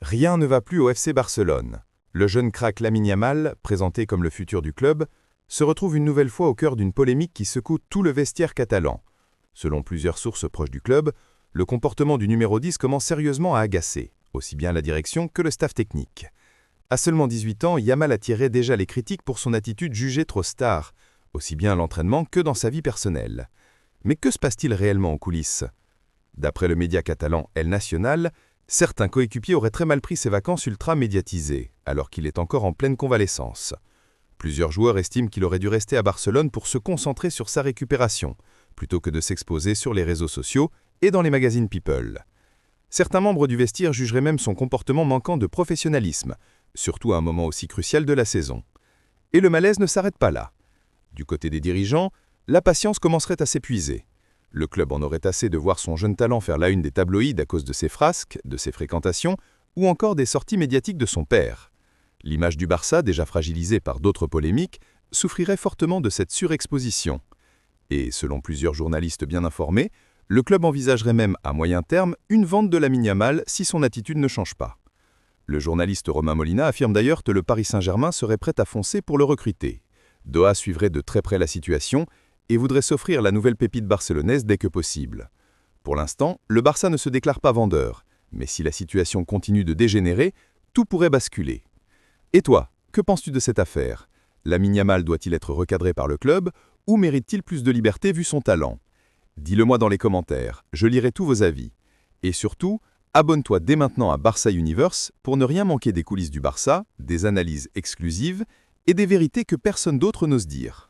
Rien ne va plus au FC Barcelone. Le jeune crack Lamine Yamal, présenté comme le futur du club, se retrouve une nouvelle fois au cœur d'une polémique qui secoue tout le vestiaire catalan. Selon plusieurs sources proches du club, le comportement du numéro 10 commence sérieusement à agacer, aussi bien la direction que le staff technique. À seulement 18 ans, Yamal attirait déjà les critiques pour son attitude jugée trop star, aussi bien à l'entraînement que dans sa vie personnelle. Mais que se passe-t-il réellement en coulisses? D'après le média catalan El Nacional, certains coéquipiers auraient très mal pris ses vacances ultra médiatisées, alors qu'il est encore en pleine convalescence. Plusieurs joueurs estiment qu'il aurait dû rester à Barcelone pour se concentrer sur sa récupération, plutôt que de s'exposer sur les réseaux sociaux et dans les magazines People. Certains membres du vestiaire jugeraient même son comportement manquant de professionnalisme, surtout à un moment aussi crucial de la saison. Et le malaise ne s'arrête pas là. Du côté des dirigeants, la patience commencerait à s'épuiser. Le club en aurait assez de voir son jeune talent faire la une des tabloïds à cause de ses frasques, de ses fréquentations, ou encore des sorties médiatiques de son père. L'image du Barça, déjà fragilisée par d'autres polémiques, souffrirait fortement de cette surexposition. Et, selon plusieurs journalistes bien informés, le club envisagerait même, à moyen terme, une vente de Lamine Yamal si son attitude ne change pas. Le journaliste Romain Molina affirme d'ailleurs que le Paris Saint-Germain serait prêt à foncer pour le recruter. Doha suivrait de très près la situation et voudrait s'offrir la nouvelle pépite barcelonaise dès que possible. Pour l'instant, le Barça ne se déclare pas vendeur, mais si la situation continue de dégénérer, tout pourrait basculer. Et toi, que penses-tu de cette affaire? Lamine Yamal doit-il être recadré par le club ou mérite-t-il plus de liberté vu son talent? Dis-le-moi dans les commentaires, je lirai tous vos avis. Et surtout, abonne-toi dès maintenant à Barça Universe pour ne rien manquer des coulisses du Barça, des analyses exclusives et des vérités que personne d'autre n'ose dire.